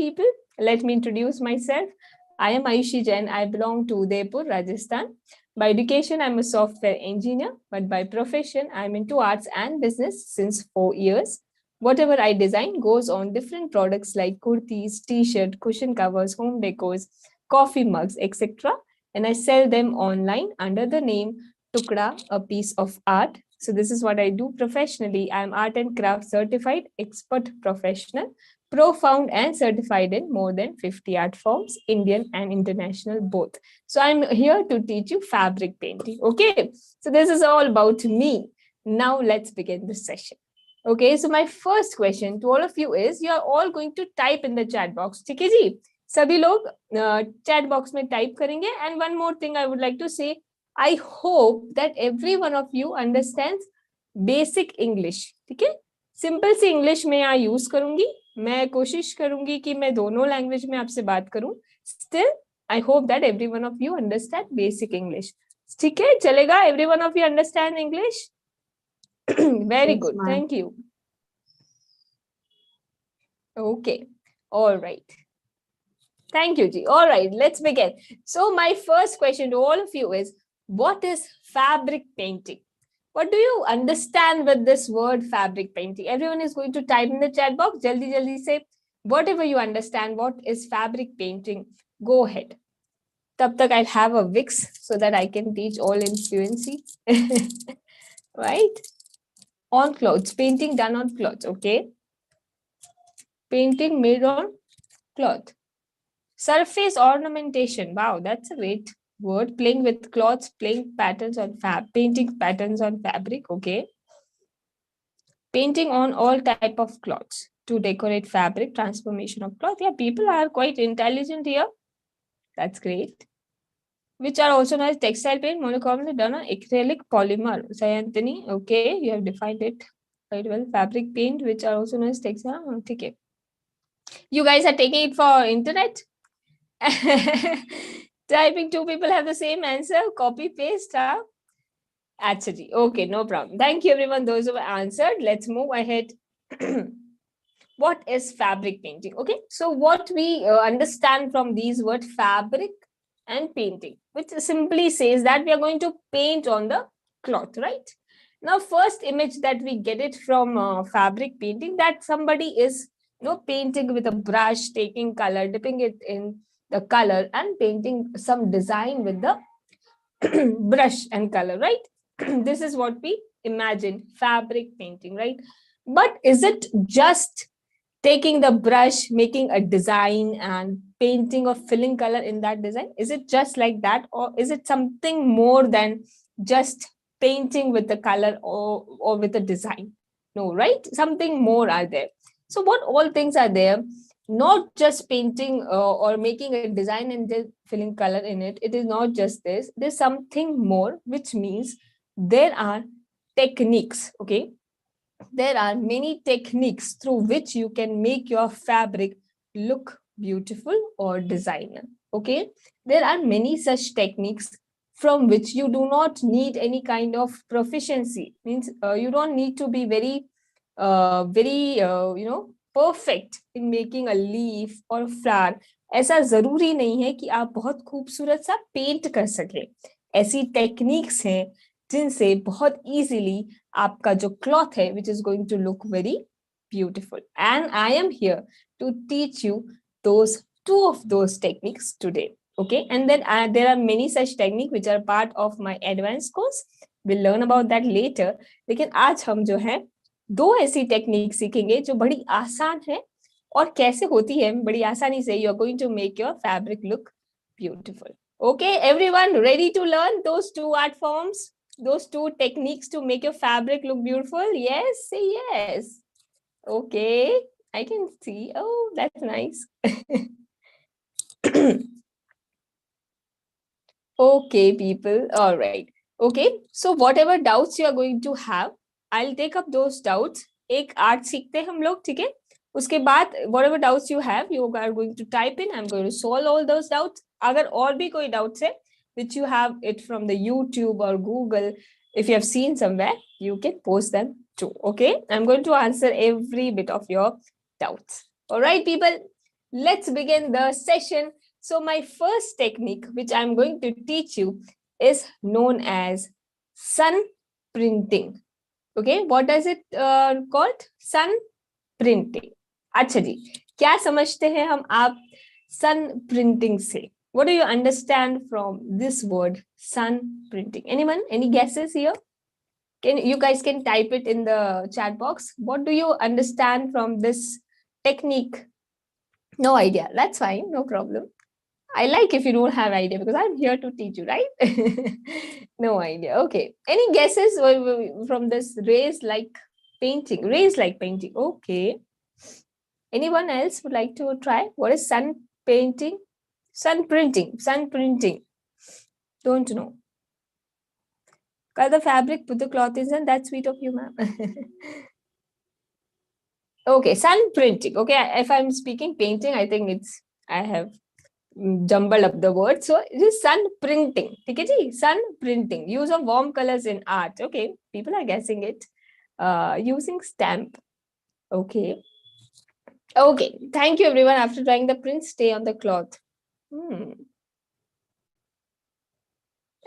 people. Let me introduce myself. I am Ayushi Jain. I belong to Udaipur, Rajasthan. By education, I'm a software engineer, but by profession, I'm into arts and business since 4 years. Whatever I design goes on different products like kurtis, t-shirt, cushion covers, home decors, coffee mugs, etc. And I sell them online under the name Tukda, a piece of art. So this is what I do professionally. I'm art and craft certified expert professional, profound and certified in more than 50 art forms, Indian and international both. So I'm here to teach you fabric painting. Okay, so this is all about me. Now let's begin the session. Okay, so my first question to all of you is, you are all going to type in the chat box. ठीक है जी, सभी लोग chat box में type करेंगे. And one more thing I would like to say, I hope that every one of you understands basic English. ठीक है, simple सी English में यहाँ यूज करूंगी. मैं कोशिश करूंगी कि मैं दोनों लैंग्वेज में आपसे बात करूं. Still, I hope that every one of you understand basic English. ठीक है, चलेगा? Every one of you understand English? Very good. Thank you. Okay. All right. Thank you, Ji. All right, let's begin. So my first question to all of you is, what is fabric painting? What do you understand with this word fabric painting? Everyone is going to type in the chat box. Jaldi jaldi say whatever you understand. What is fabric painting? Go ahead. Tab tak I'll have a Wix so that I can teach all in fluency. Right? On clothes. Painting done on clothes. Okay. Painting made on cloth. Surface ornamentation. Wow, that's a great word. Playing with cloths, playing patterns on painting patterns on fabric. Okay. Painting on all type of cloths to decorate fabric, transformation of cloth. Yeah, people are quite intelligent here. That's great. Which are also known as textile paint, monochromally done on acrylic polymer. Sayanthini, okay, you have defined it quite well. Fabric paint, which are also known as textile. Okay. You guys are taking it for internet? Typing, 2 people have the same answer. Copy paste. Huh? Actually, okay, no problem. Thank you, everyone. Those who answered. Let's move ahead. What is fabric painting? Okay, so what we understand from these words, fabric and painting, which simply says that we are going to paint on the cloth, right? Now, first image that we get it from fabric painting, that somebody is painting with a brush, taking color, dipping it in the color and painting some design with the brush and color, right? This is what we imagine, fabric painting, right? But is it just taking the brush, making a design and painting or filling color in that design? Is it just like that, or is it something more than just painting with the color or with a design? No, right? Something more are there. So what all things are there? Not just painting or making a design and just filling color in it. It is not just this. There's something more, which means there are techniques, okay? There are many techniques through which you can make your fabric look beautiful or designer, okay? There are many such techniques from which you do not need any kind of proficiency. Means you don't need to be very perfect in making a leaf or flower. ऐसा जरूरी नहीं है कि आप बहुत खूबसूरत सा paint कर सके. ऐसी टेक्निक्स हैं जिनसे बहुत इजीली आपका जो क्लॉथ है which is going to look very beautiful. And I am here to teach you those 2 of those techniques today. Okay, and then there are many such techniques which are part of my advanced course. We'll learn about that later. लेकिन आज हम जो है 2 ऐसी technique सीखेंगे जो बड़ी आसान है और कैसे होती है बड़ी आसानी से. You are going to make your fabric look beautiful. Okay, everyone ready to learn those 2 art forms, those 2 techniques to make your fabric look beautiful? Yes, say yes. Okay, I can see. Oh, that's nice. Okay, people. All right. Okay, so whatever doubts you are going to have, I'll take up those doubts. एक art सीखते हैं हम लोग, ठीक है? उसके बाद whatever doubts you have, you are going to type in. I'm going to solve all those doubts. अगर और भी कोई doubts है, which you have it from the YouTube or Google, if you have seen somewhere, you can post them too. Okay, I'm going to answer every bit of your doubts. All right, people. let's begin the session. So my first technique, which I'm going to teach you, is known as sun printing. Okay, what does it called? Sun printing. अच्छा जी, क्या समझते हैं हम आप sun printing से? What do you understand from this word sun printing? Anyone? Any guesses here? You guys can type it in the chat box. What do you understand from this technique? No idea. That's fine. No problem. I like if you don't have idea because I'm here to teach you, right? No idea. Okay. Any guesses from this rays like painting? Rays like painting. Okay. Anyone else would like to try? What is sun painting? Sun printing. Sun printing. Don't know. Cut the fabric, put the cloth in, and that's sweet of you, ma'am. Okay, sun printing. Okay, if I'm speaking painting, I think I have jumbled up the word. So it is sun printing. Okay, ji? Sun printing. Use of warm colors in art. Okay, people are guessing it. Using stamp. Okay. Okay, thank you everyone. After trying the print, stay on the cloth.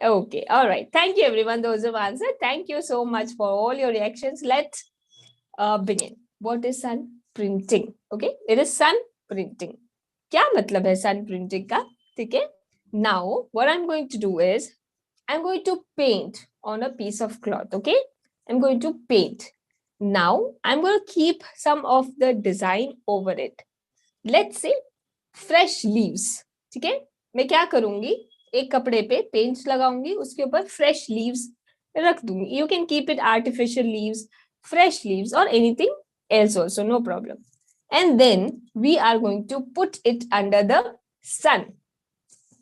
Okay, all right. Thank you everyone. Those who have answered. Thank you so much for all your reactions. Let's begin. What is sun printing? Okay, it is sun printing. क्या मतलब है sun printing का? ठीक है? Now, what I'm going to do is, I'm going to paint on a piece of cloth. Okay, I'm going to paint. Now, I'm going to keep some of the design over it. Let's say fresh leaves. ठीक है? मैं क्या करूंगी? एक कपड़े पे paint लगाऊंगी, उसके ऊपर fresh leaves रख दूंगी. You can keep it artificial leaves, fresh leaves, or anything else also, no problem. And then we are going to put it under the sun.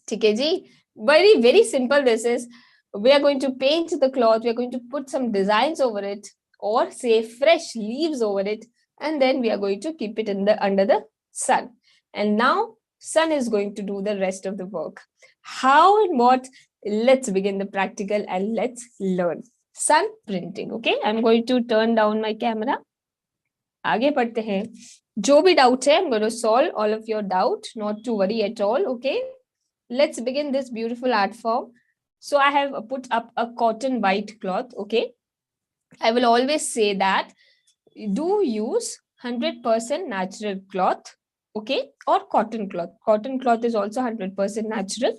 ठीक है जी? Very, very simple this is. We are going to paint the cloth, we are going to put some designs over it, or say fresh leaves over it, and then we are going to keep it under the sun. And now sun is going to do the rest of the work. How and what? Let's begin the practical and let's learn. Sun printing. Okay, I'm going to turn down my camera. आगे बढ़ते हैं. जो भी doubt है, I'm going to solve all of your doubt. Not to worry at all. Okay, let's begin this beautiful art form. So I have put up a cotton white cloth. Okay, I will always say that do use 100% natural cloth. Okay, or cotton cloth. Cotton cloth is also 100% natural.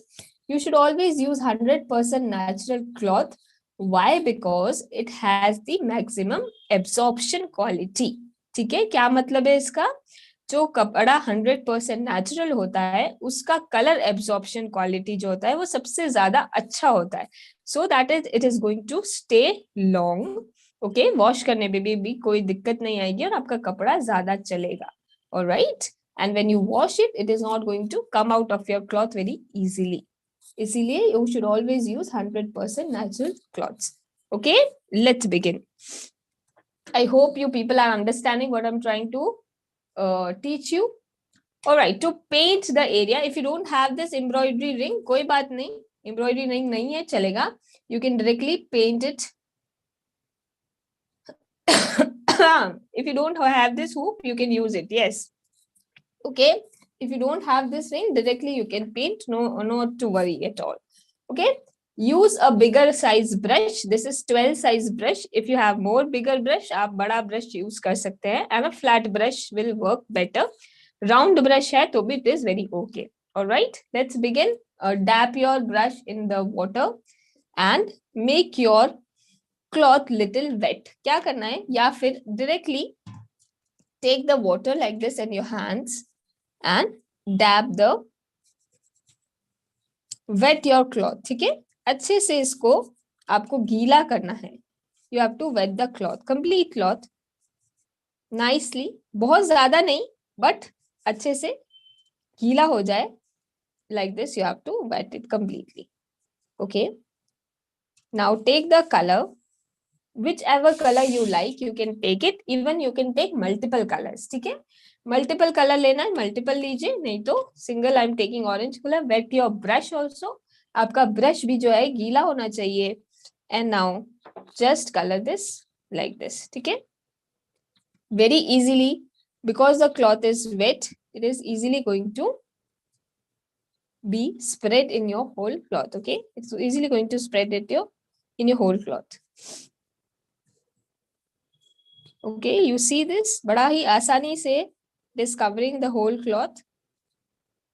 You should always use 100% natural cloth. Why? Because it has the maximum absorption quality. ठीक है, क्या मतलब है इसका? जो कपड़ा 100% natural होता है उसका कलर एब्जॉर्प्शन क्वालिटी जो होता है वो सबसे ज्यादा अच्छा होता है. So that is it is going to stay long. Okay, wash करने में भी कोई दिक्कत नहीं आएगी और आपका कपड़ा ज्यादा चलेगा. Alright, and when you wash it, it is not going to come out of your cloth very easily. इसीलिए you should always use 100% natural cloths. Okay, let's begin. I hope you people are understanding what I'm trying to teach you. All right, to paint the area, if you don't have this embroidery ring, कोई बात नहीं, embroidery ring नहीं है चलेगा. You can directly paint it. If you don't have this hoop, you can use it. Yes. Okay. If you don't have this ring, directly you can paint. No, not to worry at all. Okay. Use a bigger size brush. This is 12 size brush. If you have more bigger brush, आप बड़ा brush use कर सकते हैं. And a flat brush will work better. Round brush है तो भी it is very okay. All right. Let's begin. Dab your brush in the water and make your cloth little wet. क्या करना है? या फिर directly take the water like this in your hands and dab the wet your cloth. ठीक है, अच्छे से इसको आपको गीला करना है. You have to wet the cloth, complete cloth nicely. बहुत ज्यादा नहीं, but अच्छे से गीला हो जाए. Like this, you have to wet it completely. Okay. Now take the color, whichever color you like, you can take it. Even you can take multiple colors. ठीक है, मल्टीपल कलर लेना है मल्टीपल लीजिए, नहीं तो single. I am taking orange colour. Wet your brush also. आपका brush भी जो है गीला होना चाहिए. And now just colour this like this. ठीक है, very easily, because the cloth is wet, it is easily going to be spread in your whole cloth. Okay, it's easily going to spread it in your whole cloth. Okay, you see this? बड़ा ही आसानी से it is covering the whole cloth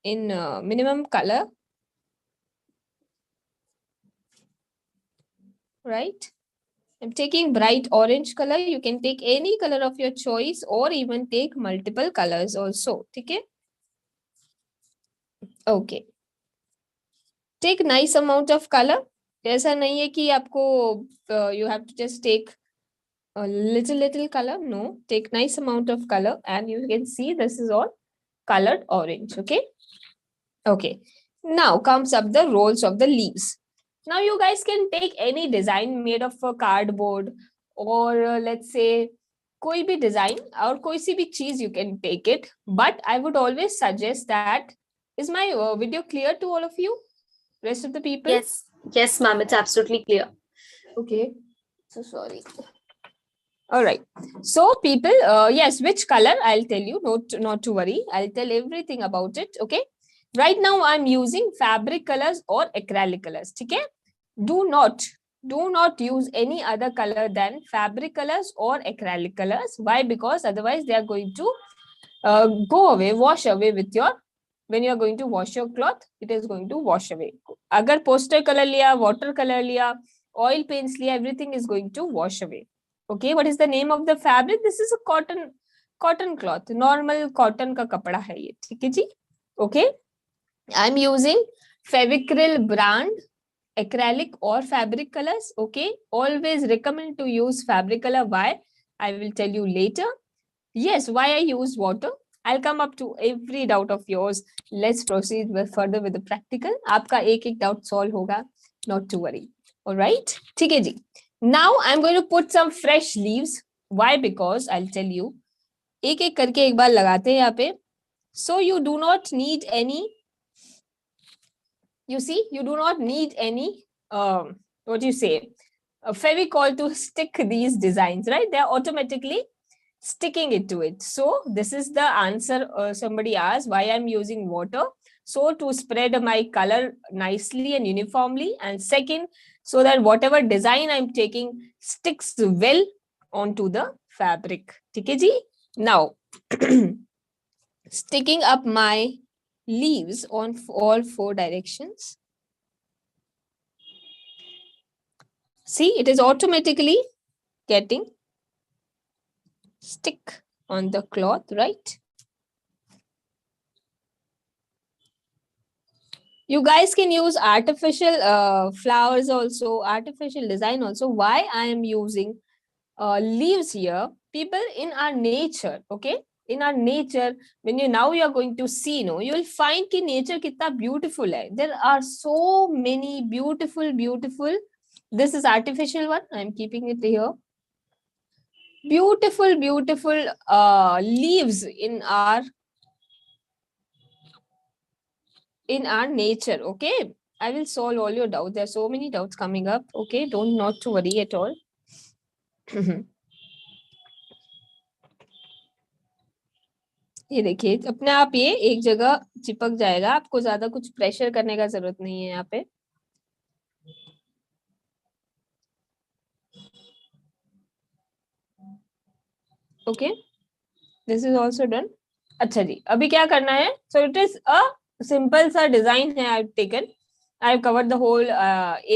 in minimum color. Right? I'm taking bright orange color. You can take any color of your choice or even take multiple colors also. Okay? Okay. Take nice amount of color. ऐसा नहीं है कि आपको you have to just take a little color. No, take nice amount of color and you can see this is all colored orange. Okay? Okay. Now comes up the rolls of the leaves. Now you guys can take any design made of a cardboard or let's say कोई भी design और कोई सी भी चीज you can take it. But I would always suggest that, is my video clear to all of you? Rest of the people? Yes, ma'am, it's absolutely clear. Okay. So sorry. All right. So people, yes, which color? I'll tell you. Not to worry. I'll tell everything about it. Okay. Right now I'm using fabric colors or acrylic colors. Okay. Do not use any other color than fabric colors or acrylic colors. Why? Because otherwise they are going to go away, wash away with your, when you are going to wash your cloth, it is going to wash away. Agar poster color liya, water color liya, oil paints liya, everything is going to wash away. Okay, what is the name of the fabric? This is a cotton cloth. Normal cotton ka kapda hai ye. ठीक है जी? Okay. I'm using Fevicryl brand acrylic or fabric colors. Okay. Always recommend to use fabric color. Why? I will tell you later. Yes, why I use water. I'll come up to every doubt of yours. Let's proceed further with the practical. आपका एक doubt solve होगा. Not to worry. All right. ठीक है जी. Now I'm going to put some fresh leaves. Why? Because I'll tell you. एक करके एक बार लगाते हैं यहाँ पे. So you do not need any. You see, you do not need any. What do you say? A Fevicol to stick these designs, right? They are automatically sticking it to it. So this is the answer. Somebody asked why I'm using water. So to spread my color nicely and uniformly, and second, so that whatever design I'm taking sticks well onto the fabric. Okay, ji? Now sticking up my leaves on all four directions. See, it is automatically getting stick on the cloth, right? You guys can use artificial flowers also, artificial design also. Why I am using leaves here? People, in our nature, okay? In our nature, when you are going to see, you will find that nature kitna beautiful hai. There are so many beautiful. This is artificial one. I am keeping it here. Beautiful leaves in our nature. Okay, I will solve all your doubts. There are so many doubts coming up. Okay, not to worry at all. ये देखिए अपने आप ये एक जगह चिपक जाएगा. आपको ज्यादा कुछ प्रेशर करने का जरूरत नहीं है यहाँ पे. Okay, this is also done. अच्छा जी, अभी क्या करना है? So it is a simple सा design है. I've taken. I've covered the whole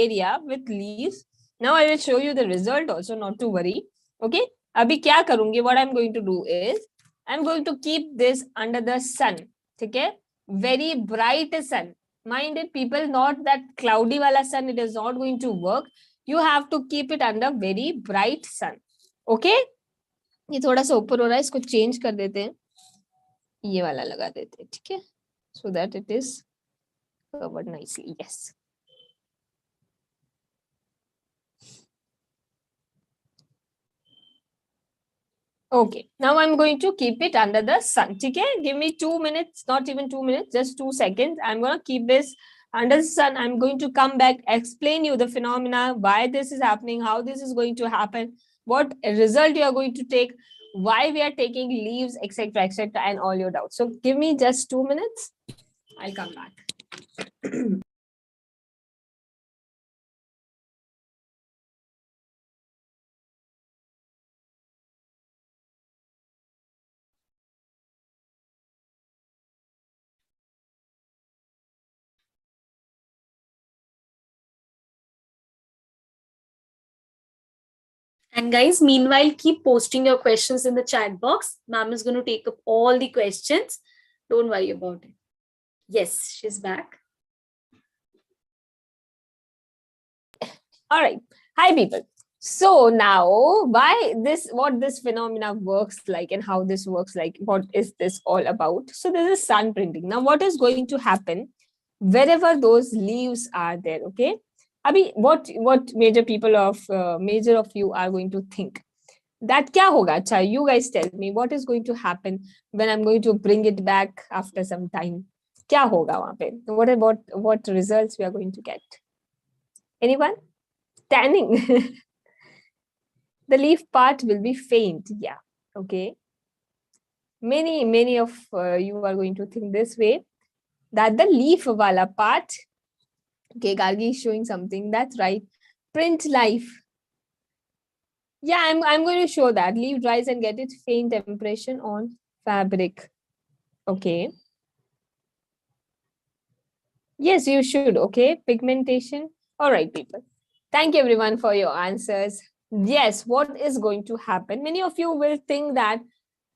area with leaves. Now I will show you the result also. Not to worry. Okay. अभी क्या करूँगी? What I'm going to do is I'm going to keep this under the sun. ठीक है? Very bright sun. Mind it, people, not that cloudy वाला sun. It is not going to work. You have to keep it under very bright sun. Okay? ये थोड़ा सा ऊपर हो रहा है, इसको चेंज कर देते हैं, ये वाला लगा देते हैं. ठीक है? So that it is covered nicely. Yes. Okay. Now I'm going to keep it under the sun. Okay? Give me 2 minutes, not even 2 minutes, just 2 seconds. I'm going to keep this under the sun. I'm going to come back, explain you the phenomena, why this is happening, how this is going to happen, what result you are going to take. why we are taking leaves, etc., etc., and all your doubts. So give me just 2 minutes. I'll come back. And guys, meanwhile, keep posting your questions in the chat box. Ma'am is going to take up all the questions. Don't worry about it. Yes, she's back. All right. Hi, people. So now, what this phenomena works like and how this works like, what is this all about? So this is sun printing. Now, what is going to happen wherever those leaves are there? Okay. Abhi, what major of you are going to think? That kya hoga? Acha, you guys tell me what is going to happen when I'm going to bring it back after some time. Kya hoga wahan pe? What results we are going to get? Anyone? Tanning. The leaf part will be faint. Yeah. Okay. Many of you are going to think this way, that the leaf wala part. Okay, Gargi is showing something. That's right. Print life. Yeah, I'm going to show that. Leaf dries and get its faint impression on fabric. Okay. Yes, you should. Okay. Pigmentation. All right, people. Thank you everyone for your answers. Yes, what is going to happen? Many of you will think that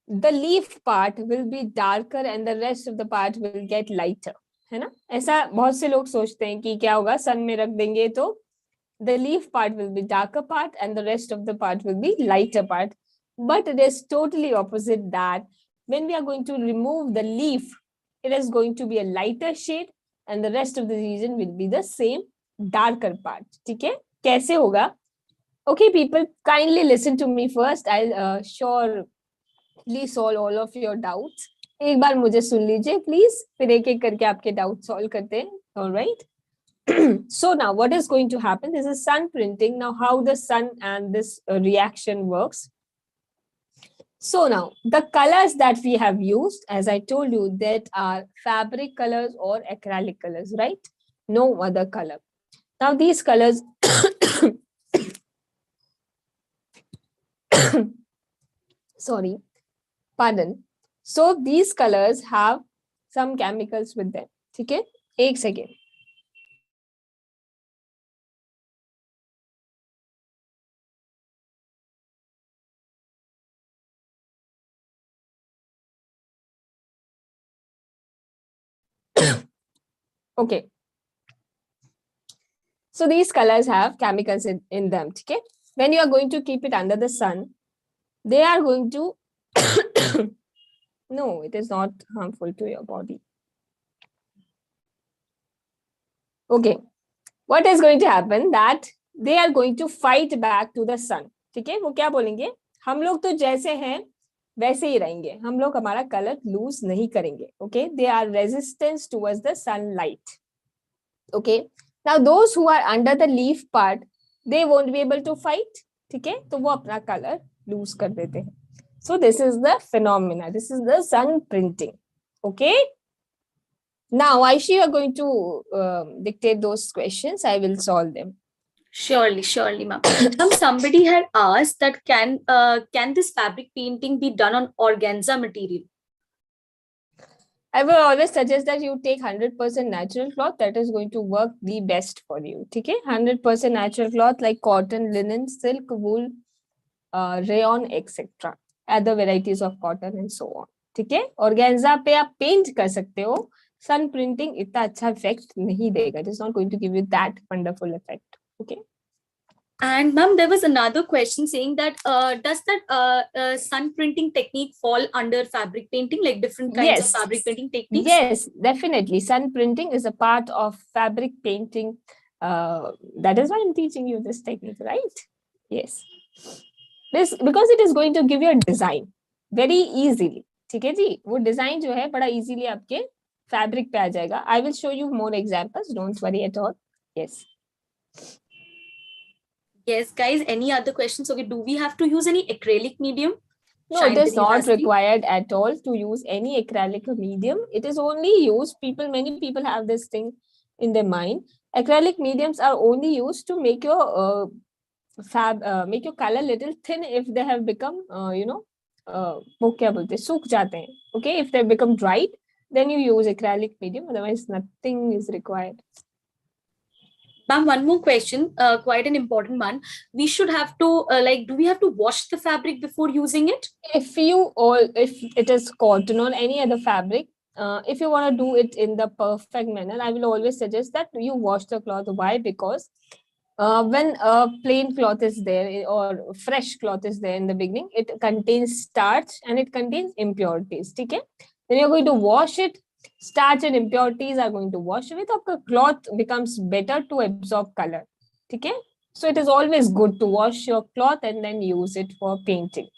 the leaf part will be darker and the rest of the part will get lighter, है ना? ऐसा बहुत से लोग सोचते हैं कि क्या होगा, सन में रख देंगे तो the leaf part will be darker part and the rest of the part will be lighter part. But it is totally opposite that. When we are going to remove the leaf, it is going to be a lighter shade and the rest of the region will be the same darker part. ठीक है? कैसे होगा? Okay, people, kindly listen to me first. I'll surely solve all of your doubts. एक बार मुझे सुन लीजिए please. फिर एक एक करके आपके doubts solve करते हैं. All right. So now what is going to happen? This is sun printing. Now how the sun and this reaction works. So now the colors that we have used, as I told you, that are fabric colors or acrylic colors, right? No other color. Now these colors, sorry, pardon. So these colors have some chemicals with them. Okay, एक second. Okay. So these colors have chemicals in them. Okay. When you are going to keep it under the sun, they are going to no, it is not harmful to your body. Okay. What is going to happen that they are going to fight back to the sun. ठीक है, वो क्या बोलेंगे, हम लोग तो जैसे हैं वैसे ही रहेंगे, हम लोग हमारा कलर लूज नहीं करेंगे. Okay, they are resistance towards the sunlight. Okay, now those who are under the leaf part, they won't be able to fight. ठीक है, तो वो अपना कलर लूज कर देते हैं. So this is the phenomena. This is the sun printing. Okay. Now, Aishi, you are going to dictate those questions. I will solve them. Surely, ma'am. Somebody had asked that can this fabric painting be done on organza material? I will always suggest that you take 100% natural cloth. That is going to work the best for you. Okay, 100% natural cloth like cotton, linen, silk, wool, rayon, etc. Other varieties of cotton and so on. ठीक है, organza पे आप paint कर सकते हो. Sun printing इतना अच्छा effect नहीं देगा. It is not going to give you that wonderful effect. Okay. And ma'am, there was another question saying that does that sun printing technique fall under fabric painting, like different kinds of fabric painting techniques? Yes, definitely. Sun printing is a part of fabric painting. That is why I'm teaching you this technique, right? Yes. This because it is going to give you a design very easily. ठीक है जी, वो design जो है बड़ा easily आपके fabric पे आ जाएगा. I will show you more examples. Don't worry at all. Yes. Yes, guys. Any other questions? Okay, do we have to use any acrylic medium? No, it is not required at all to use any acrylic medium. It is only used, many people have this thing in their mind. Acrylic mediums are only used to make your make your color little thin if they have become, वो क्या बोलते हैं, सूख जाते हैं. Okay, if they become dried, then you use acrylic medium. Otherwise, nothing is required. Ma'am, one more question, quite an important one. We should have to, do we have to wash the fabric before using it? If it is cotton or any other fabric, if you want to do it in the perfect manner, I will always suggest that you wash the cloth. Why? Because when a plain cloth is there or fresh cloth is there in the beginning, it contains starch and it contains impurities. Okay? Then you're going to wash it. Starch and impurities are going to wash away. The cloth becomes better to absorb color. Okay? So it is always good to wash your cloth and then use it for painting.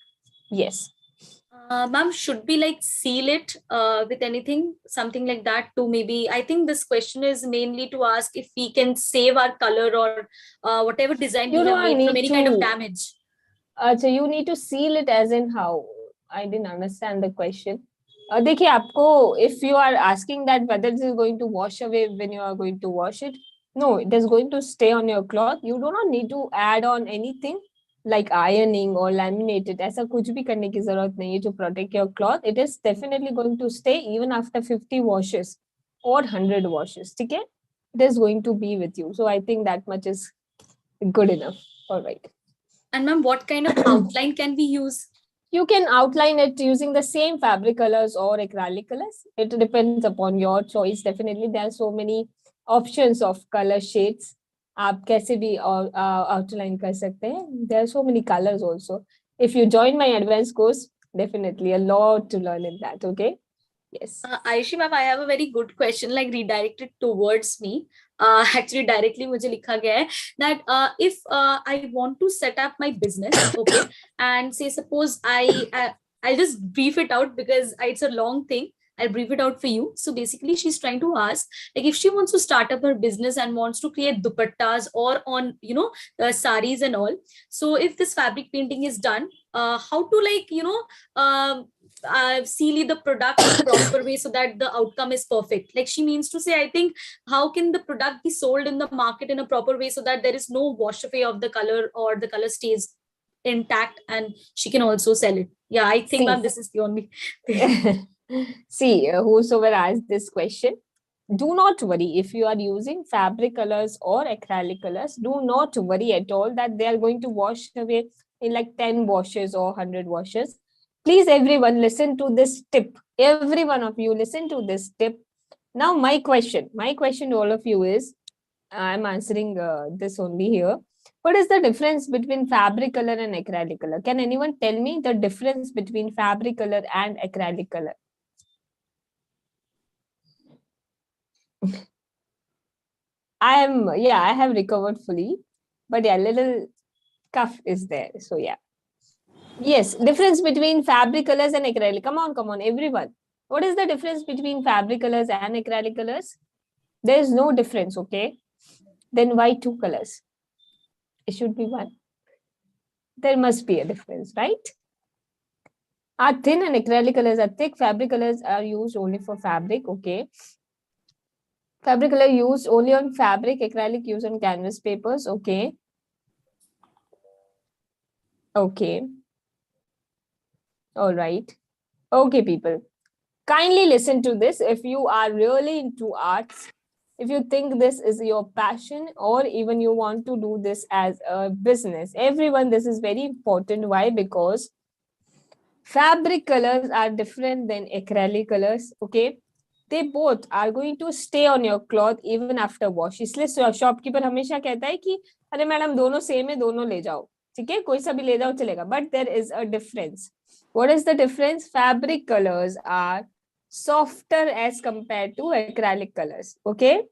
Yes. Ma'am, should we seal it with anything, something like that to maybe, I think this question is mainly to ask if we can save our color or whatever design we have made from any kind of damage. So you need to seal it as in how? I didn't understand the question. देखिए आपको, if you are asking that whether this is going to wash away when you are going to wash it, no, it is going to stay on your cloth. You do not need to add on anything like ironing or laminated. ऐसा कुछ भी करने की जरूरत नहीं है to protect your cloth. It is definitely going to stay even after 50 washes or 100 washes. ठीक है? It is going to be with you. So I think that much is good enough. All right. And ma'am, what kind of outline can we use? You can outline it using the same fabric colors or acrylic colors. It depends upon your choice. Definitely, there are so many options of color shades. आप कैसे भी outline कर सकते हैं. There are so many colors also. If you join my advanced course, definitely a lot to learn in that. Okay. Yes. Ayushi ma'am, I have a very good question, redirected towards me. Actually, directly मुझे लिखा गया है that if I want to set up my business, okay, and say suppose I'll just brief it out because it's a long thing. I'll brief it out for you. So basically, she's trying to ask, if she wants to start up her business and wants to create dupattas or on, saris and all. So if this fabric painting is done, how to seal the product in a proper way so that the outcome is perfect. She means to say, I think, how can the product be sold in the market in a proper way so that there is no wash away of the color or the color stays intact and she can also sell it? Yeah, I think ma'am, this is the only thing. See, whosoever asked this question, do not worry if you are using fabric colors or acrylic colors. Do not worry at all that they are going to wash away in 10 washes or 100 washes. Please, everyone, listen to this tip. Every one of you, listen to this tip. Now, my question to all of you is, I'm answering this only here. What is the difference between fabric color and acrylic color? Can anyone tell me the difference between fabric color and acrylic color? I have recovered fully, but yeah, little cough is there. So yeah. Yes, difference between fabric colors and acrylic. Come on, everyone. What is the difference between fabric colors and acrylic colors? There is no difference, okay? Then why two colors? It should be one. There must be a difference, right? Are thin and acrylic colors are thick. Fabric colors are used only for fabric, okay? Fabric color used only on fabric, acrylic used on canvas papers, okay? Okay. All right. Okay, people. Kindly listen to this. If you are really into arts, if you think this is your passion, or even you want to do this as a business, everyone, this is very important. Why? Because fabric colors are different than acrylic colors, okay? They both are going to stay on your cloth even after wash. इसलिए shopkeeper हमेशा कहता है कि अरे madam दोनों same है, दोनों ले जाओ, ठीक है, कोई सा भी ले जाओ चलेगा. But there is a difference. What is the difference? Fabric colors are softer as compared to acrylic colors, okay?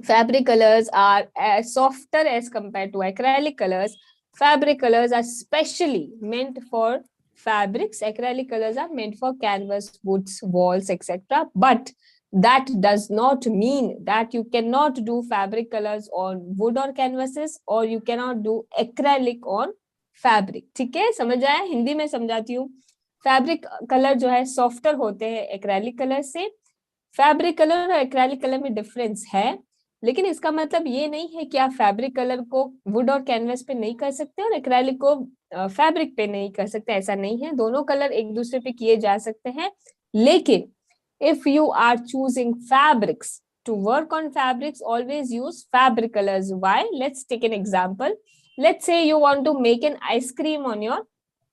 Fabric colors are softer as compared to acrylic colors. Fabric colors are specially meant for fabrics. Acrylic colors are meant for canvas, woods, walls, etc. But that does not mean that you cannot do fabric colors on wood or canvases, or you cannot do acrylic on fabric. ठीक है, समझ आया? हिंदी में समझाती हूँ। Fabric colour जो है softer होते हैं एक्रेलिक कलर से। फैब्रिक कलर और एक्रेलिक कलर में डिफरेंस है, लेकिन इसका मतलब ये नहीं है कि आप फैब्रिक कलर को वुड और कैनवस पे नहीं कर सकते और एक्रेलिक को फैब्रिक पे नहीं कर सकते, ऐसा नहीं है। दोनों कलर एक दूसरे पे किए जा सकते हैं, लेकिन if you are choosing fabrics to work on fabrics, always use fabric colors. Why? Let's take an example. Let's say you want to make an ice cream on your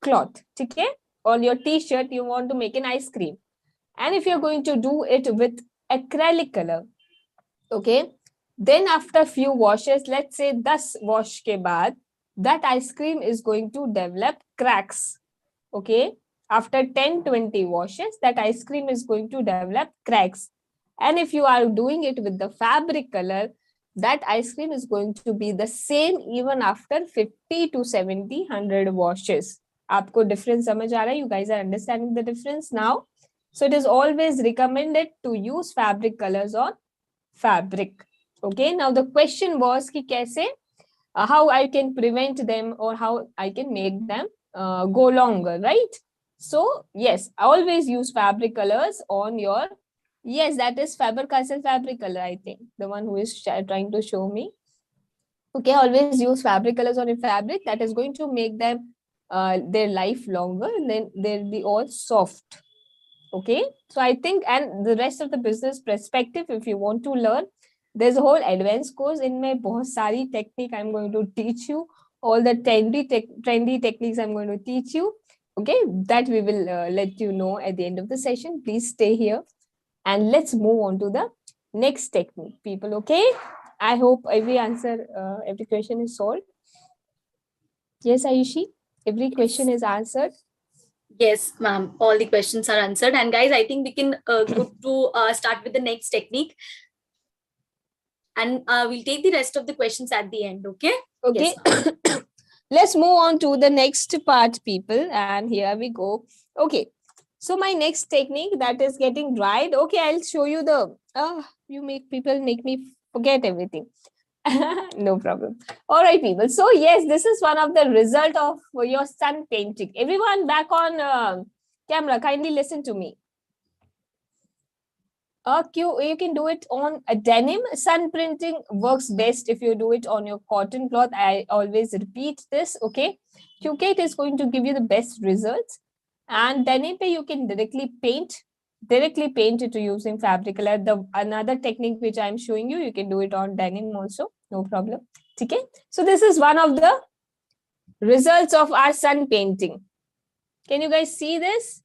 cloth, ठीक है? On your t-shirt you want to make an ice cream, and if you're going to do it with acrylic color, okay, then after few washes, let's say 10 wash के बाद, that ice cream is going to develop cracks. Okay, after 10-20 washes, that ice cream is going to develop cracks. And if you are doing it with the fabric color, that ice cream is going to be the same even after 50 to 70, 100 washes. आपको difference समझ आ रहा है? You guys are understanding the difference now? So it is always recommended to use fabric colors on fabric. Okay, now the question was कि कैसे how I can prevent them or how I can make them go longer, right? So yes, always use fabric colors on your, yes, that is Faber-Castell fabric color, I think, the one who is trying to show me. Okay, always use fabric colors on your fabric. That is going to make them their life longer, and then they'll be all soft. Okay, so I think, and the rest of the business perspective, if you want to learn, there's a whole advanced course in my बहुत सारी technique I'm going to teach you, all the trendy techniques I'm going to teach you. Okay, that we will let you know at the end of the session. Please stay here and let's move on to the next technique, people. Okay, I hope every answer, every question is solved. Yes, Ayushi, every question is answered. Yes, ma'am. All the questions are answered. And guys, I think we can go to start with the next technique. And we'll take the rest of the questions at the end, okay? Okay. Yes, let's move on to the next part, people. And here we go. Okay. So my next technique, that is getting dried. Okay, I'll show you the, you make me forget everything. No problem. All right, people. So yes, this is one of the result of your sun painting. Everyone back on camera, kindly listen to me. You can do it on a denim. Sun printing works best if you do it on your cotton cloth. I always repeat this, okay? Because it is going to give you the best results. And denim pe you can directly paint it using fabric color. The another technique which I'm showing you, you can do it on denim also, no problem. Okay? So this is one of the results of our sun painting. Can you guys see this?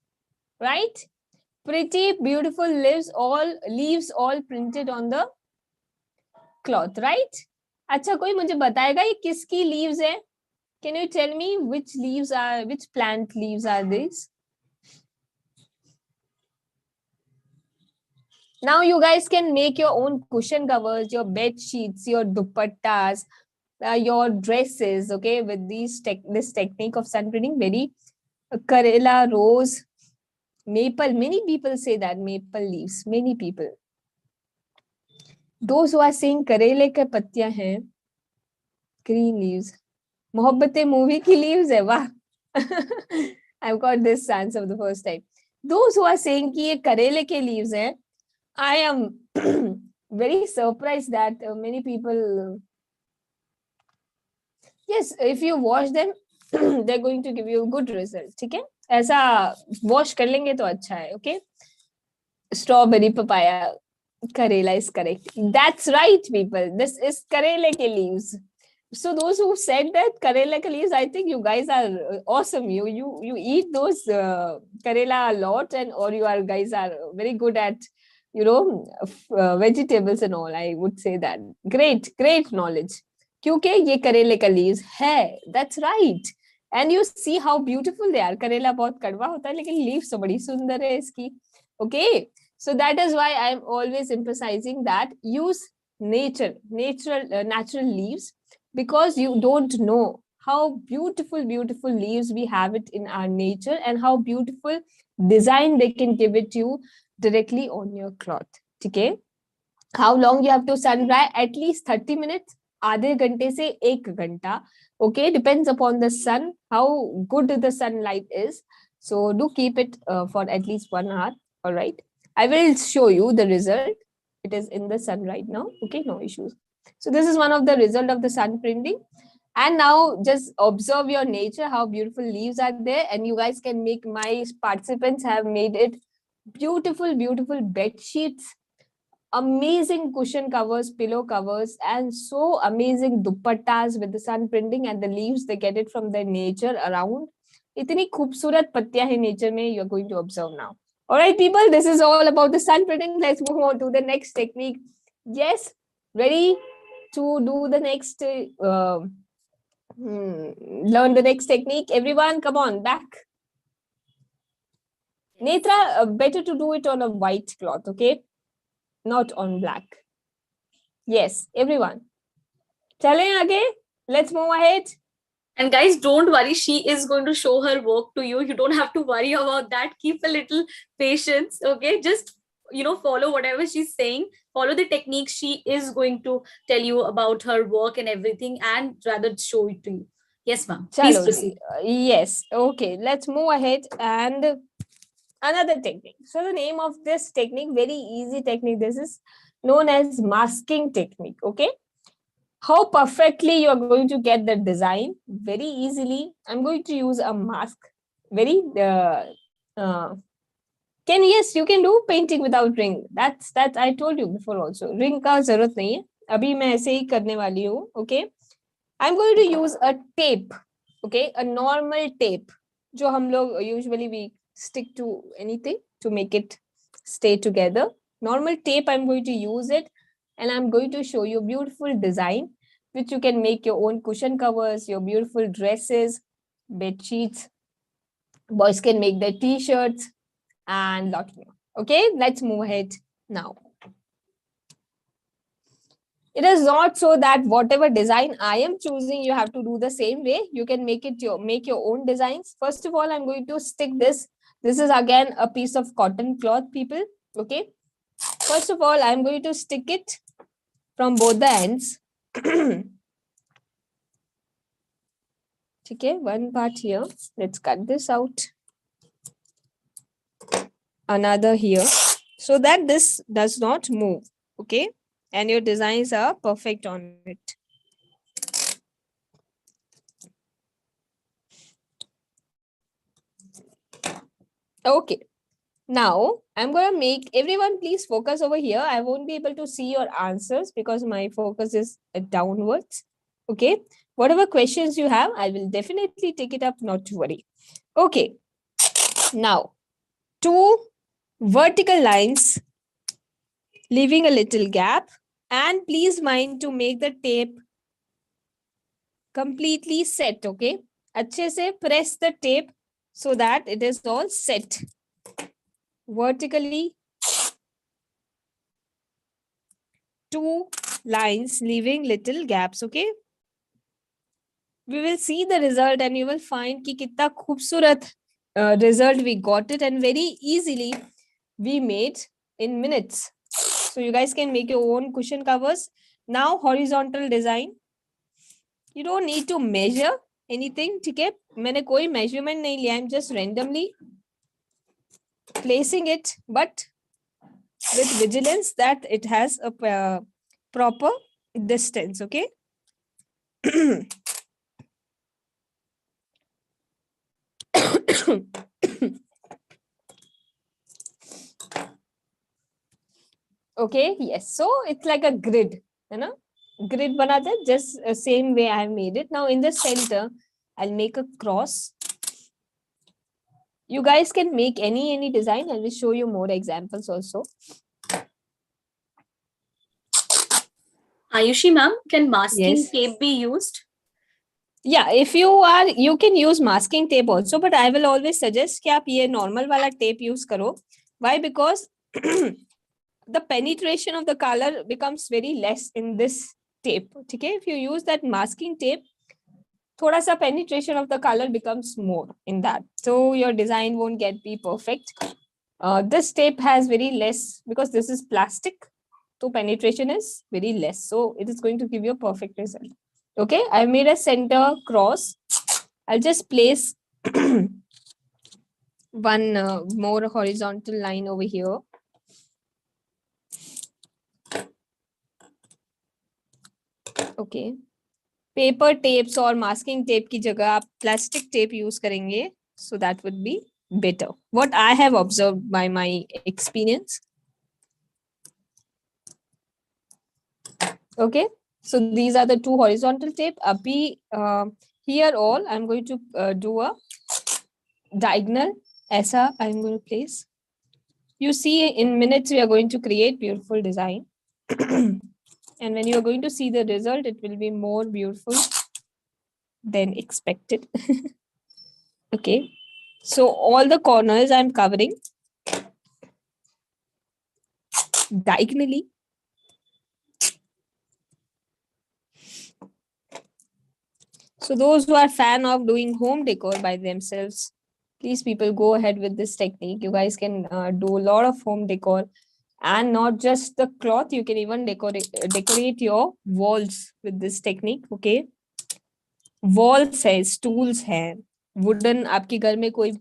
Right? Pretty beautiful leaves all printed on the cloth, right? अच्छा, कोई मुझे बताएगा ये किसकी leaves है? Can you tell me which plant leaves are these? Now you guys can make your own cushion covers, your bed sheets, your dupattas, your dresses, okay, with this technique of sun printing. Very Karela, rose, maple, many people say that maple leaves, many people. Those who are saying करेले के पत्तियां हैं, green leaves, Mohabbatein movie की leaves है, वाह. I've got this answer for the first time. Those who are saying कि ये करेले के leaves हैं, I am very surprised that many people, yes, if you wash them, they're going to give you good results. ठीक है, ऐसा wash कर लेंगे तो अच्छा है. Okay, strawberry, papaya, Karela is correct. That's right, people. This is Karela ke leaves. So those who said that Karela ke leaves, I think you guys are awesome. You eat those Karela a lot, and or you are guys are very good at, you know, vegetables and all. I would say that. Great knowledge. क्योंकि ये करेले का leaves है. That's right. And you see how beautiful they are. करेला बहुत कड़वा होता है, लेकिन leaves तो बड़ी सुंदर है इसकी. Okay. So that is why I'm always emphasizing that use natural leaves, because you don't know how beautiful leaves we have it in our nature and how beautiful design they can give it to you directly on your cloth. Okay? How long you have to sun dry? At least 30 minutes, आधे घंटे से 1 घंटा. Okay, depends upon the sun, how good the sunlight is. So do keep it for at least 1 hour. All right. I will show you the result. It is in the sun right now. Okay, no issues. So this is one of the result of the sun printing. And now just observe your nature, how beautiful leaves are there. And you guys can make, my participants have made it beautiful, beautiful bed sheets, amazing cushion covers, pillow covers, and so amazing dupattas with the sun printing and the leaves they get it from the nature around. इतनी खूबसूरत पत्तियां हैं nature में, you are going to observe now. All right, people, this is all about the sun printing. Let's move on to the next technique. Yes, ready to do the next, learn the next technique. Everyone, come on, back. Netra, better to do it on a white cloth, okay? Not on black. Yes, everyone. Chale aage. Let's move ahead. And guys, don't worry. She is going to show her work to you. You don't have to worry about that. Keep a little patience. Okay. Just, follow whatever she's saying. Follow the technique. She is going to tell you about her work and everything and rather show it to you. Yes, ma'am. Please Chalo proceed. ji. Yes. Okay. Let's move ahead and another technique. So the name of this technique, very easy technique. This is known as masking technique. Okay. How perfectly you are going to get the design very easily. I'm going to use a mask. Very yes, you can do painting without ring. That's I told you before also. Ring का जरूरत नहीं है. अभी मैं ऐसे ही करने वाली हूँ. Okay. I'm going to use a tape. Okay, a normal tape. जो हम लोग usually we stick to anything to make it stay together. Normal tape, I'm going to use it, and I'm going to show you beautiful design, which you can make your own cushion covers, your beautiful dresses, bed sheets. Boys can make their t-shirts and lot more. Okay, let's move ahead now. It is not so that whatever design I am choosing, you have to do the same way. You can make your own designs. First of all, I'm going to stick this. This is again a piece of cotton cloth, people. Okay. First of all, I'm going to stick it from both the ends. Okay, one part here. Let's cut this out. Another here, so that this does not move. Okay, and your designs are perfect on it. Okay, now I'm going to make, everyone please focus over here. I won't be able to see your answers because my focus is downwards. Okay, whatever questions you have, I will definitely take it up, not to worry. Okay, now 2 vertical lines, leaving a little gap, and please mind to make the tape completely set. Okay, अच्छे से press the tape so that it is all set vertically. 2 lines leaving little gaps. Okay, we will see the result and you will find कि कितना खूबसूरत result we got it, and very easily we made in minutes. So you guys can make your own cushion covers. Now horizontal design. You don't need to measure anything. ठीक है, मैंने कोई measurement नहीं लिया. I'm just randomly placing it, but with vigilance that it has a proper distance. Okay. Okay, yes. So it's like a grid, you know, grid banate, just same way I have made it. Now in the center, I'll make a cross. You guys can make any design. I will show you more examples also. Ayushi ma'am, can masking Yes. tape be used? Yeah, if you are, you can use masking tape also, but I will always suggest कि आप ये normal वाला tape use करो. Why? Because the penetration of the color becomes very less in this tape. Okay, if you use that masking tape, thoda sa penetration of the color becomes more in that, so your design won't be perfect. This tape has very less because this is plastic, so penetration is very less, so it is going to give you a perfect result. Okay, I made a center cross. I'll just place one more horizontal line over here. Okay. Paper tapes or masking tape की जगह आप plastic tape use करेंगे, so that would be better. What I have observed by my experience. Okay, so these are the two horizontal tape. Abhi here all I'm going to do a diagonal. ऐसा I'm going to place. You see, in minutes we are going to create beautiful design. And when you are going to see the result, it will be more beautiful than expected. Okay, so all the corners I'm covering diagonally. So those who are fan of doing home decor by themselves, please people go ahead with this technique. You guys can do a lot of home decor, and not just the cloth. You can even decorate your walls with this technique. Okay, walls है, stools है, wooden. आपके घर में कोई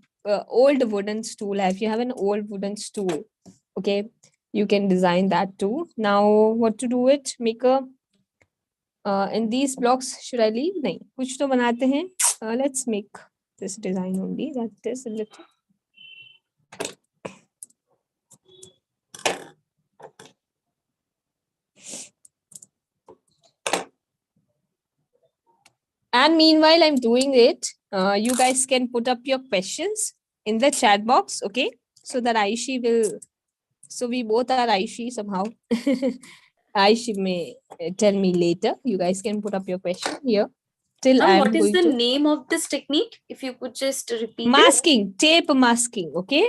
old wooden stool है. If you have an old wooden stool, okay, you can design that too. Now, what to do it? Make a in these blocks. Should I leave? नहीं, कुछ तो बनाते हैं. Let's make this design only. That is a little. And meanwhile, I'm doing it. You guys can put up your questions in the chat box, okay? So that Aishi will. So we both are Aishi somehow. Aishi may tell me later. You guys can put up your question here. Till Ma'am, I'm what is going the to name of this technique? If you could just repeat it. masking, tape masking, okay?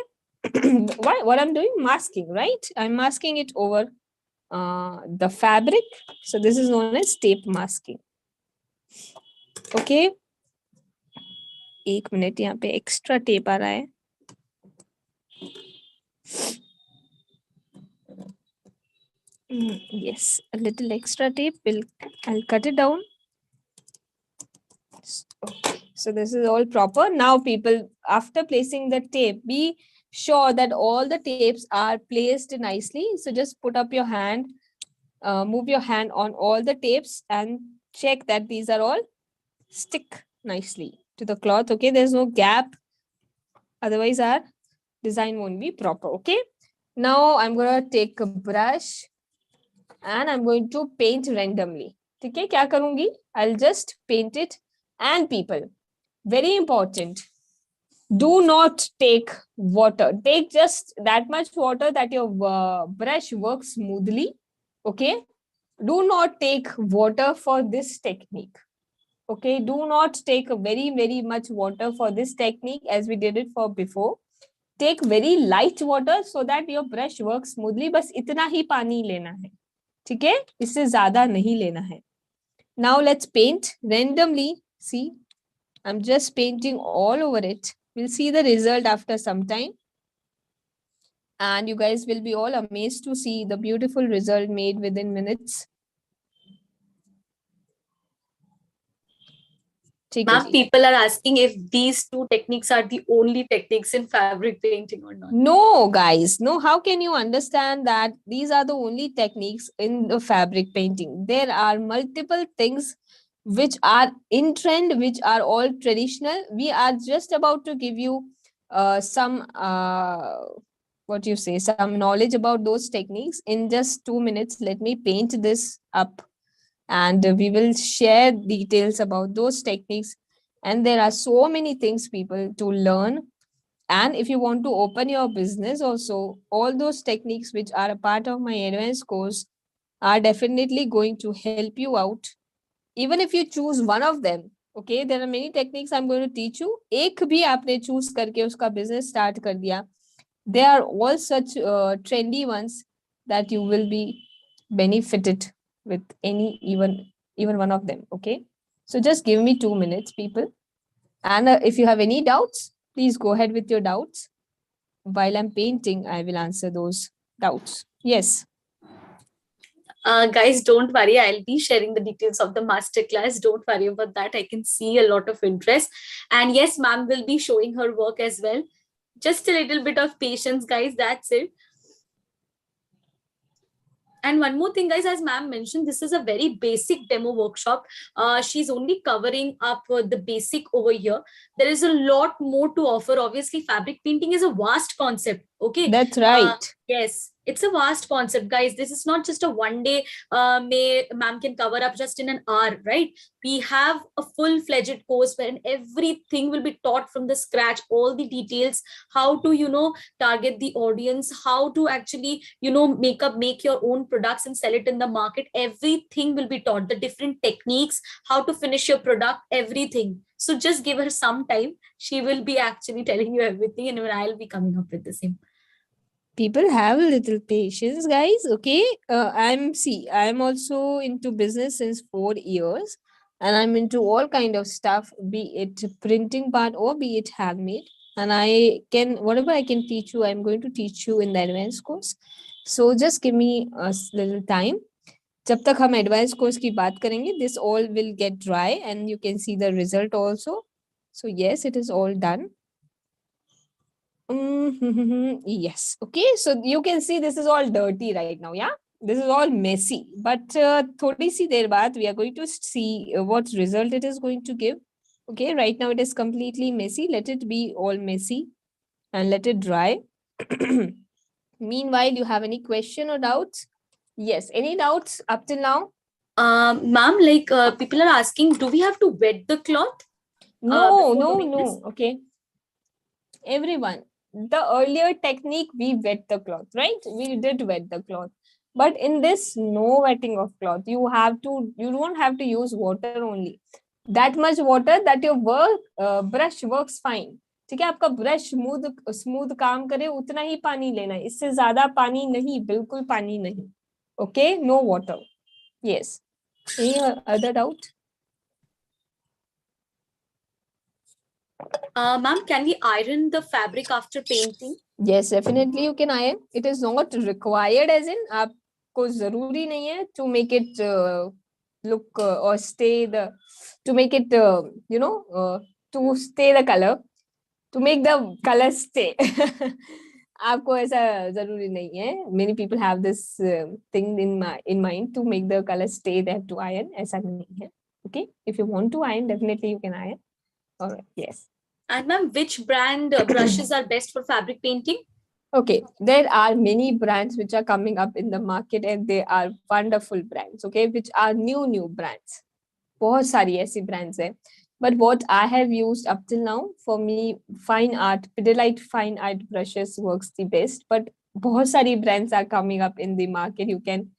What I'm doing? Masking, right? I'm masking it over the fabric. So this is known as tape masking. Okay. एक minute, यहाँ पे extra tape आ रहा है. Yes, a little extra tape will. I'll cut it down. Okay, so this is all proper. Now, people, after placing the tape, be sure that all the tapes are placed nicely. So just put up your hand, move your hand on all the tapes and check that these are all stick nicely to the cloth. Okay, there's no gap. Otherwise, our design won't be proper. Okay. Now I'm gonna take a brush and I'm going to paint randomly. ठीक है, क्या करूंगी? I'll just paint it. And people, very important, do not take water. Take just that much water that your brush works smoothly. Okay. Do not take water for this technique. Okay. Do not take very much water for this technique as we did it for before. Take very light water so that your brush works smoothly. बस इतना ही पानी लेना है. ठीक है, इससे ज्यादा नहीं लेना है. Now let's paint randomly. See, I'm just painting all over it. We'll see the result after some time. And you guys will be all amazed to see the beautiful result made within minutes. Ma'am, people are asking if these two techniques are the only techniques in fabric painting or not. No, guys. No, how can you understand that these are the only techniques in the fabric painting? There are multiple things which are in trend, which are all traditional. We are just about to give you some what you say, some knowledge about those techniques. In just 2 minutes, let me paint this up and we will share details about those techniques. And there are so many things, people, to learn. And if you want to open your business also, all those techniques which are a part of my advanced course are definitely going to help you out. Even if you choose one of them, okay, there are many techniques I'm going to teach you. एक भी आपने choose करके उसका business start कर दिया. They are all such trendy ones that you will be benefited with any even one of them. Okay, so just give me 2 minutes, people. And if you have any doubts, please go ahead with your doubts. While I'm painting, I will answer those doubts. Yes. Guys, don't worry. I'll be sharing the details of the masterclass. Don't worry about that. I can see a lot of interest. And yes, ma'am will be showing her work as well. Just a little bit of patience, guys. That's it. And one more thing, guys, as ma'am mentioned, this is a very basic demo workshop. She's only covering up the basic over here. There is a lot more to offer. Obviously, fabric painting is a vast concept. Okay. That's right. Yes, it's a vast concept, guys. This is not just a one day, ma'am can cover up just in an hour, right? We have a full-fledged course where everything will be taught from the scratch, all the details, how to, target the audience, how to actually, make your own products and sell it in the market. Everything will be taught, the different techniques, how to finish your product, everything. So just give her some time. She will be actually telling you everything, and I'll be coming up with the same. People have a little patience, guys. Okay. I'm also into business since 4 years, and I'm into all kind of stuff, be it printing part or be it handmade. And whatever I can teach you, I'm going to teach you in the advanced course. So just give me a little time. जब तक हम advance course की बात करेंगे, this all will get dry and you can see the result also. So yes, it is all done. Yes. Okay. So you can see this is all dirty right now. Yeah. This is all messy. But thodi si der baad we are going to see what result it is going to give. Okay. Right now it is completely messy. Let it be all messy and let it dry. Meanwhile, you have any question or doubts? Yes. Any doubts up till now? Ma'am, like people are asking, do we have to wet the cloth? No. Okay. Everyone, the earlier technique, we wet the cloth, right? We did wet the cloth. But in this, no wetting of cloth. You don't have to use water only. That much water that your brush works fine. ठीक है, आपका brush smooth काम करे उतना ही पानी लेना है, इससे ज्यादा पानी नहीं, बिल्कुल पानी नहीं. Okay, no water. Yes. Any other doubt? Ma'am, can we iron the fabric after painting? Yes, definitely you can iron. It is not required, as in आपको जरूरी नहीं है to make it look or stay to make it to stay the color, to make the color stay. आपको ऐसा जरूरी नहीं है. Many people have this thing in mind to make the color stay. They have to iron. ऐसा नहीं है. Okay, if you want to iron, definitely you can iron. All right. Yes. And ma'am, which brand brushes are best for fabric painting? Okay, there are many brands which are coming up in the market and they are wonderful brands, okay, which are new brands. बहुत सारी ऐसी brands हैं. But what I have used up till now, for me, Pidilite fine art brushes works the best. But बहुत सारी brands are coming up in the market. You can,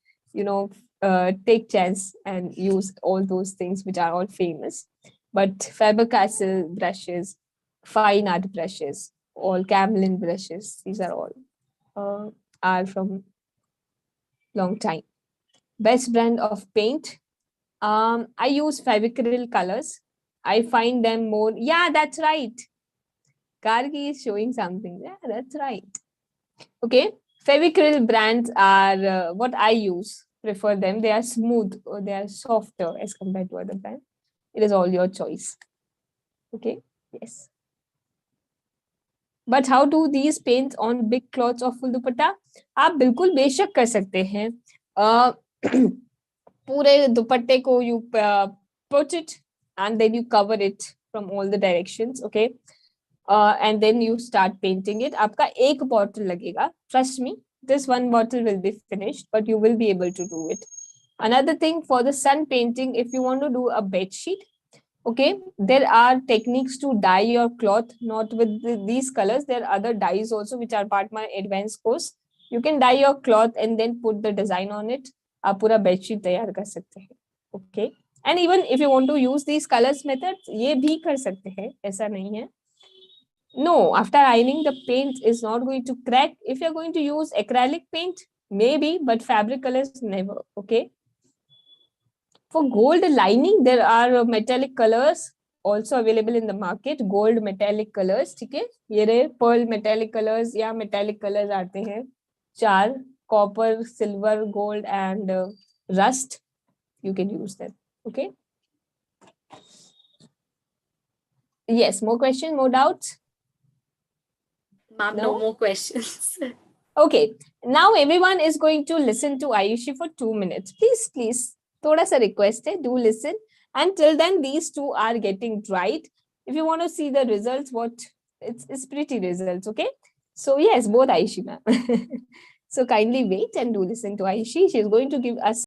take chance and use all those things which are all famous. But Faber-Castell brushes, fine art brushes, all Camlin brushes, these are all are from long time. Best brand of paint. I use Fabicryl colors. I find them more. Yeah, that's right. Gargi is showing something. Yeah, that's right. Okay. Fabicryl brands are what I use. Prefer them. They are smooth or they are softer as compared to other brands. It is all your choice. Okay. Yes. But how do these paint on big cloths of full दुपट्टा? आप बिल्कुल बेशक कर सकते हैं. पूरे दुपट्टे को you put it and then you cover it from all the directions, okay? And then you start painting it. आपका एक bottle लगेगा. Trust me, this one bottle will be finished, but you will be able to do it. Another thing for the sun painting, if you want to do a bed sheet, okay, there are techniques to dye your cloth, not with these colors. There are other dyes also which are part of my advanced course. You can dye your cloth and then put the design on it. आप पूरा bedsheet तैयार कर सकते हैं. Okay, and even if you want to use these colors methods, ये भी कर सकते हैं, ऐसा नहीं है. No, after ironing, the paint is not going to crack. If you're going to use acrylic paint, maybe, but fabric colors never. Okay. For gold lining, there are metallic colors also available in the market. Gold metallic colors, ठीक है? ये रहे pearl metallic colors या metallic colors आते हैं. 4 copper, silver, gold, and rust, you can use them. Okay. Yes, more questions, more doubts? Ma'am, no more questions. Okay, now everyone is going to listen to Ayushi for 2 minutes. Please, thoda sa request hai, do listen. Until then, these two are getting dried. If you want to see the results, it's pretty results, okay? So yes, both Ayushi ma'am. So kindly wait and do listen to Ayushi. She's going to give us